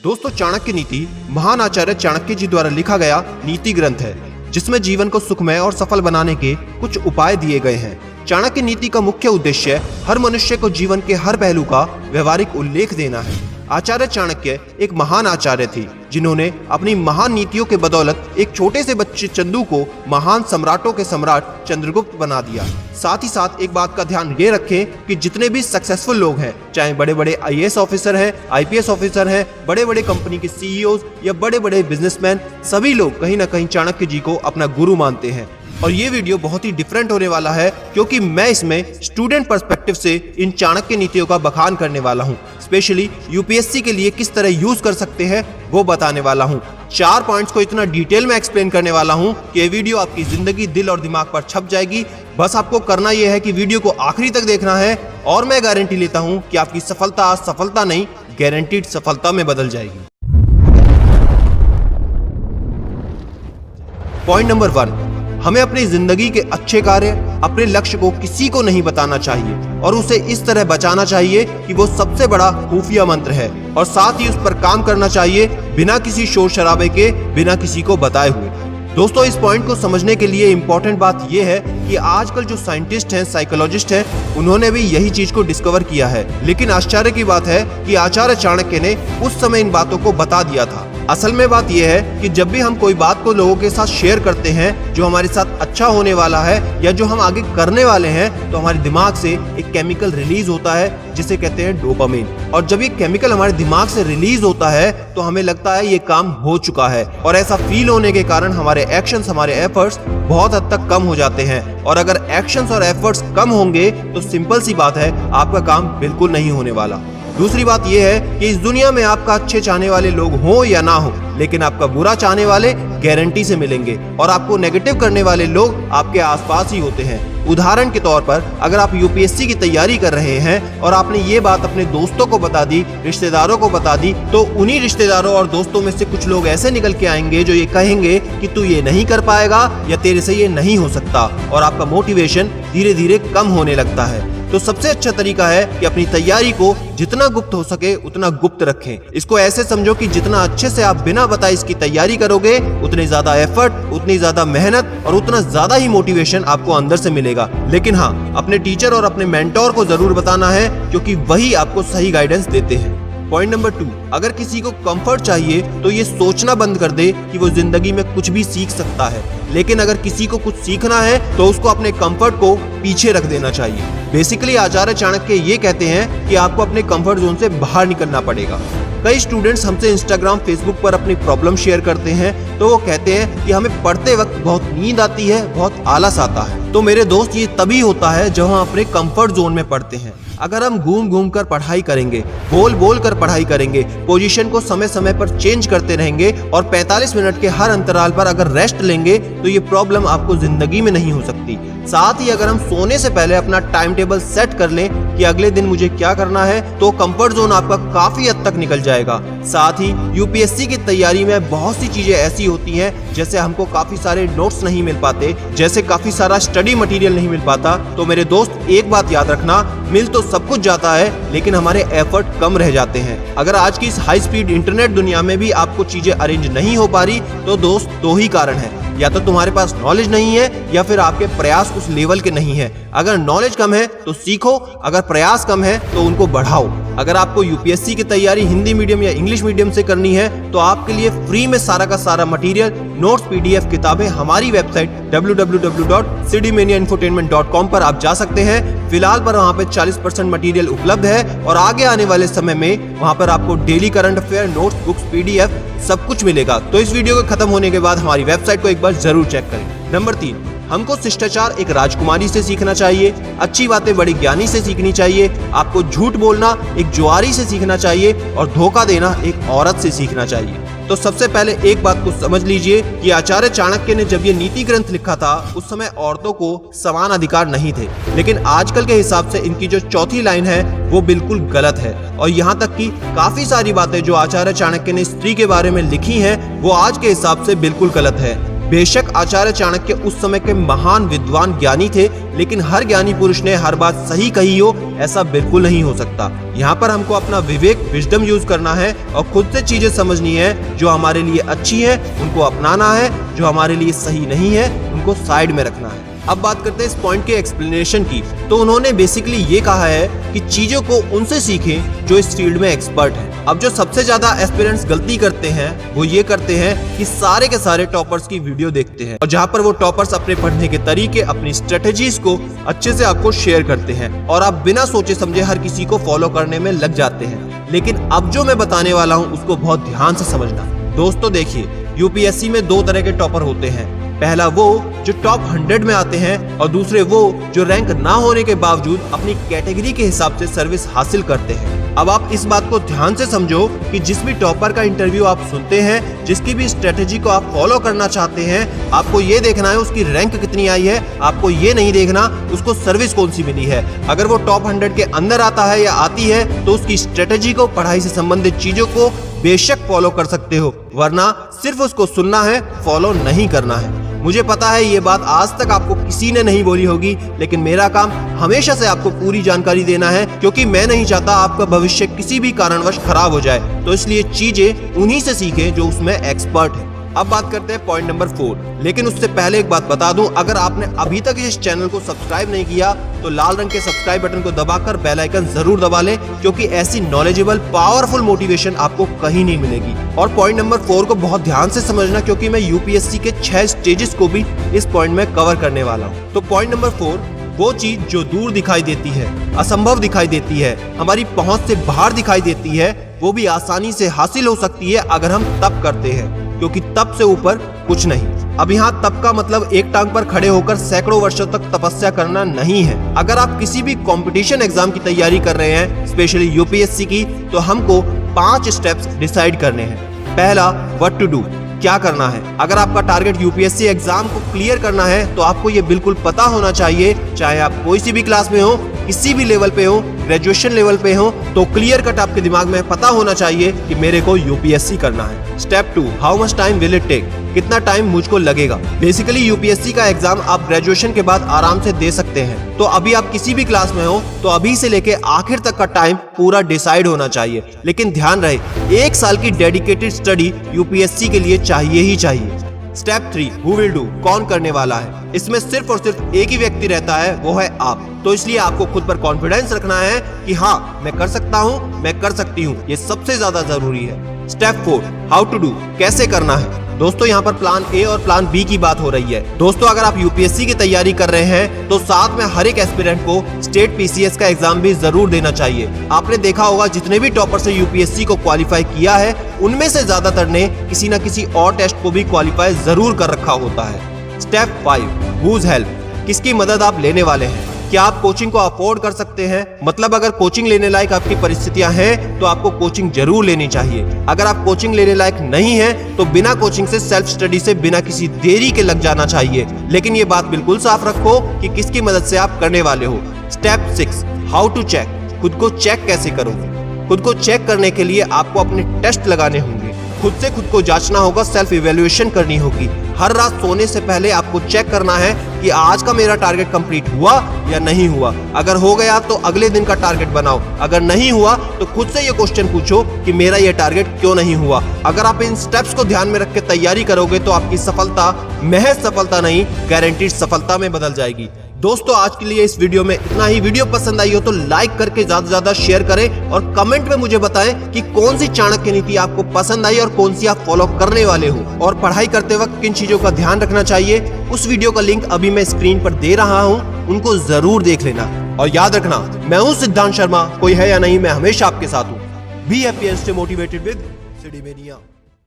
दोस्तों, चाणक्य नीति महान आचार्य चाणक्य जी द्वारा लिखा गया नीति ग्रंथ है, जिसमें जीवन को सुखमय और सफल बनाने के कुछ उपाय दिए गए हैं। चाणक्य नीति का मुख्य उद्देश्य हर मनुष्य को जीवन के हर पहलू का व्यवहारिक उल्लेख देना है। आचार्य चाणक्य एक महान आचार्य थे, जिन्होंने अपनी महान नीतियों के बदौलत एक छोटे से बच्चे चंदू को महान सम्राटों के सम्राट चंद्रगुप्त बना दिया। साथ ही साथ एक बात का ध्यान ये रखें कि जितने भी सक्सेसफुल लोग हैं, चाहे बड़े बड़े आईएएस ऑफिसर हैं, आईपीएस ऑफिसर हैं, बड़े बड़े कंपनी के सीईओ या बड़े बड़े बिजनेसमैन, सभी लोग कहीं ना कहीं चाणक्य जी को अपना गुरु मानते हैं। और ये वीडियो बहुत ही डिफरेंट होने वाला है, क्योंकि मैं इसमें स्टूडेंट पर्सपेक्टिव से इन चाणक्य नीतियों का बखान करने वाला हूँ। स्पेशली यूपीएससी के लिए किस तरह यूज कर सकते हैं वो बताने वाला हूँ। 4 पॉइंट्स को इतना डिटेल में एक्सप्लेन करने वाला हूँ कि ये वीडियो आपकी जिंदगी, दिल और दिमाग पर छप जाएगी। बस आपको करना यह है कि वीडियो को आखिरी तक देखना है, और मैं गारंटी लेता हूँ कि आपकी सफलता सफलता नहीं, गारंटीड सफलता में बदल जाएगी। पॉइंट नंबर 1, हमें अपनी जिंदगी के अच्छे कार्य, अपने लक्ष्य को किसी को नहीं बताना चाहिए और उसे इस तरह बचाना चाहिए कि वो सबसे बड़ा खुफिया मंत्र है, और साथ ही उस पर काम करना चाहिए बिना किसी शोर शराबे के, बिना किसी को बताए हुए। दोस्तों, इस पॉइंट को समझने के लिए इम्पोर्टेंट बात यह है कि आजकल जो साइंटिस्ट हैं, साइकोलॉजिस्ट हैं, उन्होंने भी यही चीज को डिस्कवर किया है। लेकिन आश्चर्य की बात है कि आचार्य चाणक्य ने उस समय इन बातों को बता दिया था। असल में बात यह है कि जब भी हम कोई बात को लोगों के साथ शेयर करते हैं जो हमारे साथ अच्छा होने वाला है या जो हम आगे करने वाले हैं, तो हमारे दिमाग से एक केमिकल रिलीज होता है जिसे कहते हैं डोपामिन। और जब ये केमिकल हमारे दिमाग से रिलीज होता है तो हमें लगता है ये काम हो चुका है, और ऐसा फील होने के कारण हमारे एक्शंस, हमारे एफर्ट्स बहुत हद तक कम हो जाते हैं। और अगर एक्शंस और एफर्ट्स कम होंगे तो सिंपल सी बात है, आपका काम बिल्कुल नहीं होने वाला। दूसरी बात यह है कि इस दुनिया में आपका अच्छे चाहने वाले लोग हों या ना हो, लेकिन आपका बुरा चाहने वाले गारंटी से मिलेंगे, और आपको नेगेटिव करने वाले लोग आपके आसपास ही होते हैं। उदाहरण के तौर पर, अगर आप यूपीएससी की तैयारी कर रहे हैं और आपने ये बात अपने दोस्तों को बता दी, रिश्तेदारों को बता दी, तो उन्हीं रिश्तेदारों और दोस्तों में से कुछ लोग ऐसे निकल के आएंगे जो ये कहेंगे कि तू ये नहीं कर पाएगा या तेरे से ये नहीं हो सकता, और आपका मोटिवेशन धीरे धीरे कम होने लगता है। तो सबसे अच्छा तरीका है कि अपनी तैयारी को जितना गुप्त हो सके उतना गुप्त रखें। इसको ऐसे समझो कि जितना अच्छे से आप बिना बताए इसकी तैयारी करोगे, उतनी ज्यादा एफर्ट, उतनी ज्यादा मेहनत और उतना ज्यादा ही मोटिवेशन आपको अंदर से मिलेगा। लेकिन हाँ, अपने टीचर और अपने मेंटोर को जरूर बताना है, क्योंकि वही आपको सही गाइडेंस देते हैं। पॉइंट नंबर 2, अगर किसी को कंफर्ट चाहिए तो ये सोचना बंद कर दे कि वो जिंदगी में कुछ भी सीख सकता है। लेकिन अगर किसी को कुछ सीखना है तो उसको अपने कंफर्ट को पीछे रख देना चाहिए। बेसिकली आचार्य चाणक्य ये कहते हैं कि आपको अपने कंफर्ट जोन से बाहर निकलना पड़ेगा। कई स्टूडेंट्स हमसे इंस्टाग्राम, फेसबुक पर अपनी प्रॉब्लम शेयर करते हैं, तो वो कहते हैं कि हमें पढ़ते वक्त बहुत नींद आती है, बहुत आलस आता है। तो मेरे दोस्त, ये तभी होता है जब हम अपने कंफर्ट जोन में पढ़ते हैं। अगर हम घूम घूम कर पढ़ाई करेंगे, बोल बोल कर पढ़ाई करेंगे, पोजीशन को समय समय पर चेंज करते रहेंगे और 45 मिनट के हर अंतराल पर अगर रेस्ट लेंगे, तो ये प्रॉब्लम आपको जिंदगी में नहीं हो सकती। साथ ही अगर हम सोने से पहले अपना टाइम टेबल सेट कर लें कि अगले दिन मुझे क्या करना है, तो कंफर्ट जोन आपका काफी हद तक निकल जाएगा। साथ ही यूपीएससी की तैयारी में बहुत सी चीजें ऐसी होती हैं, जैसे हमको काफी सारे नोट्स नहीं मिल पाते, जैसे काफी सारा स्टडी मटेरियल नहीं मिल पाता। तो मेरे दोस्त, एक बात याद रखना, मिल तो सब कुछ जाता है, लेकिन हमारे एफर्ट कम रह जाते हैं। अगर आज की इस हाई स्पीड इंटरनेट दुनिया में भी आपको चीजें अरेंज नहीं हो पा रही, तो दोस्त 2 ही कारण है, या तो तुम्हारे पास नॉलेज नहीं है या फिर आपके प्रयास उस लेवल के नहीं है। अगर नॉलेज कम है तो सीखो, अगर प्रयास कम है तो उनको बढ़ाओ। अगर आपको यूपीएससी की तैयारी हिंदी मीडियम या इंग्लिश मीडियम से करनी है, तो आपके लिए फ्री में सारा का सारा मटेरियल, नोट्स, पीडीएफ, किताबें हमारी वेबसाइट www.cdmaniainfotainment.com पर आप जा सकते हैं। फिलहाल पर वहाँ पे 40% मटेरियल उपलब्ध है, और आगे आने वाले समय में वहाँ पर आपको daily current affair, notes, books, PDF सब कुछ मिलेगा। तो इस वीडियो के खत्म होने के बाद हमारी वेबसाइट को एक बार जरूर चेक करें। नंबर 3, हमको शिष्टाचार एक राजकुमारी से सीखना चाहिए, अच्छी बातें बड़ी ज्ञानी से सीखनी चाहिए, आपको झूठ बोलना एक जुआरी से सीखना चाहिए, और धोखा देना एक औरत से सीखना चाहिए। तो सबसे पहले एक बात को समझ लीजिए कि आचार्य चाणक्य ने जब ये नीति ग्रंथ लिखा था, उस समय औरतों को समान अधिकार नहीं थे। लेकिन आजकल के हिसाब से इनकी जो चौथी लाइन है वो बिल्कुल गलत है, और यहाँ तक कि काफी सारी बातें जो आचार्य चाणक्य ने स्त्री के बारे में लिखी हैं, वो आज के हिसाब से बिल्कुल गलत है। बेशक आचार्य चाणक्य उस समय के महान विद्वान ज्ञानी थे, लेकिन हर ज्ञानी पुरुष ने हर बात सही कही हो ऐसा बिल्कुल नहीं हो सकता। यहाँ पर हमको अपना विवेक, विजडम यूज करना है और खुद से चीजें समझनी है। जो हमारे लिए अच्छी है उनको अपनाना है, जो हमारे लिए सही नहीं है उनको साइड में रखना है। अब बात करते हैं इस पॉइंट के एक्सप्लेनेशन की। तो उन्होंने बेसिकली ये कहा है कि चीजों को उनसे सीखें जो इस फील्ड में एक्सपर्ट हैं। अब जो सबसे ज्यादा एस्पिरेंट्स गलती करते हैं वो ये करते हैं कि सारे के सारे टॉपर्स की वीडियो देखते हैं और जहां पर वो टॉपर्स अपने पढ़ने के तरीके, अपनी स्ट्रेटेजीज को अच्छे से आपको शेयर करते हैं और आप बिना सोचे समझे हर किसी को फॉलो करने में लग जाते हैं। लेकिन अब जो मैं बताने वाला हूँ उसको बहुत ध्यान से समझना। दोस्तों देखिए, यूपीएससी में दो तरह के टॉपर होते हैं। पहला वो जो टॉप 100 में आते हैं और दूसरे वो जो रैंक ना होने के बावजूद अपनी कैटेगरी के हिसाब से सर्विस हासिल करते हैं। अब आप इस बात को ध्यान से समझो कि जिस भी टॉपर का इंटरव्यू आप सुनते हैं, जिसकी भी स्ट्रेटेजी को आप फॉलो करना चाहते हैं, आपको ये देखना है उसकी रैंक कितनी आई है, आपको ये नहीं देखना उसको सर्विस कौन सी मिली है। अगर वो टॉप 100 के अंदर आता है या आती है तो उसकी स्ट्रेटेजी को, पढ़ाई से संबंधित चीजों को बेशक फॉलो कर सकते हो, वरना सिर्फ उसको सुनना है, फॉलो नहीं करना है। मुझे पता है ये बात आज तक आपको किसी ने नहीं बोली होगी, लेकिन मेरा काम हमेशा से आपको पूरी जानकारी देना है, क्योंकि मैं नहीं चाहता आपका भविष्य किसी भी कारणवश खराब हो जाए। तो इसलिए चीजें उन्हीं से सीखें जो उसमें एक्सपर्ट है। अब बात करते हैं पॉइंट नंबर 4। लेकिन उससे पहले एक बात बता दूं, अगर आपने अभी तक इस चैनल को सब्सक्राइब नहीं किया तो लाल रंग के सब्सक्राइब बटन को दबाकर बेल आइकन जरूर दबा लें, क्योंकि ऐसी नॉलेजेबल, पावरफुल मोटिवेशन आपको कहीं नहीं मिलेगी। और पॉइंट नंबर 4 को बहुत ध्यान से समझना, क्योंकि मैं यूपीएससी के 6 स्टेजेस को भी इस पॉइंट में कवर करने वाला हूँ। तो पॉइंट नंबर 4, वो चीज जो दूर दिखाई देती है, असंभव दिखाई देती है, हमारी पहुंच से बाहर दिखाई देती है, वो भी आसानी से हासिल हो सकती है अगर हम तप करते हैं, क्योंकि तप से ऊपर कुछ नहीं। अब यहाँ तप का मतलब एक टांग पर खड़े होकर सैकड़ों वर्षों तक तपस्या करना नहीं है। अगर आप किसी भी कंपटीशन एग्जाम की तैयारी कर रहे हैं, स्पेशली यूपीएससी की, तो हमको 5 स्टेप्स डिसाइड करने हैं। पहला, व्हाट टू डू, क्या करना है। अगर आपका टारगेट यूपीएससी एग्जाम को क्लियर करना है तो आपको ये बिल्कुल पता होना चाहिए, चाहे आप कोई सी भी क्लास में हो, किसी भी लेवल पे हो, ग्रेजुएशन लेवल पे हो, तो क्लियर कट आपके दिमाग में पता होना चाहिए कि मेरे को यूपीएससी करना है। Step 2, how much time will it take, कितना टाइम मुझको लगेगा। बेसिकली यूपीएससी का एग्जाम आप ग्रेजुएशन के बाद आराम से दे सकते हैं। तो अभी आप किसी भी क्लास में हो तो अभी से लेके आखिर तक का टाइम पूरा डिसाइड होना चाहिए। लेकिन ध्यान रहे, 1 साल की डेडिकेटेड स्टडी यूपीएससी के लिए चाहिए ही चाहिए। स्टेप 3, हु विल डू, कौन करने वाला है। इसमें सिर्फ और सिर्फ एक ही व्यक्ति रहता है, वो है आप। तो इसलिए आपको खुद पर कॉन्फिडेंस रखना है कि हाँ, मैं कर सकता हूँ, मैं कर सकती हूँ। ये सबसे ज्यादा जरूरी है। स्टेप 4, हाउ टू डू, कैसे करना है। दोस्तों यहाँ पर प्लान ए और प्लान बी की बात हो रही है। दोस्तों अगर आप यूपीएससी की तैयारी कर रहे हैं तो साथ में हर एक एस्पिरेंट को स्टेट पीसीएस का एग्जाम भी जरूर देना चाहिए। आपने देखा होगा जितने भी टॉपर्स ने यूपीएससी को क्वालिफाई किया है, उनमें से ज्यादातर ने किसी न किसी और टेस्ट को भी क्वालिफाई जरूर कर रखा होता है। स्टेप 5, हुज हेल्प, किसकी मदद आप लेने वाले हैं। क्या आप कोचिंग को अफोर्ड कर सकते हैं। मतलब अगर कोचिंग लेने लायक आपकी परिस्थितियां हैं तो आपको कोचिंग जरूर लेनी चाहिए। अगर आप कोचिंग लेने लायक नहीं है तो बिना कोचिंग से, सेल्फ स्टडी से, बिना किसी देरी के लग जाना चाहिए। लेकिन ये बात बिल्कुल साफ रखो कि किसकी मदद से आप करने वाले हो। स्टेप 6, हाउ टू चेक, खुद को चेक कैसे करोगे। खुद को चेक करने के लिए आपको अपने टेस्ट लगाने होंगे, खुद से खुद को जांचना होगा, सेल्फ इवैल्यूएशन करनी होगी। हर रात सोने से पहले आपको चेक करना है कि आज का मेरा टारगेट कंप्लीट हुआ या नहीं हुआ। अगर हो गया तो अगले दिन का टारगेट बनाओ, अगर नहीं हुआ तो खुद से ये क्वेश्चन पूछो कि मेरा ये टारगेट क्यों नहीं हुआ। अगर आप इन स्टेप्स को ध्यान में रख के तैयारी करोगे तो आपकी सफलता महज सफलता नहीं, गारंटीड सफलता में बदल जाएगी। दोस्तों आज के लिए इस वीडियो में इतना ही। वीडियो पसंद आई हो तो लाइक करके ज्यादा से ज्यादा शेयर करें और कमेंट में मुझे बताएं कि कौन सी चाणक्य नीति आपको पसंद आई और कौन सी आप फॉलो करने वाले हो, और पढ़ाई करते वक्त किन चीजों का ध्यान रखना चाहिए। उस वीडियो का लिंक अभी मैं स्क्रीन पर दे रहा हूं, उनको जरूर देख लेना। और याद रखना, मैं हूं सिद्धांत शर्मा, कोई है या नहीं, मैं हमेशा आपके साथ हूं। Be happy and stay motivated with CD mania.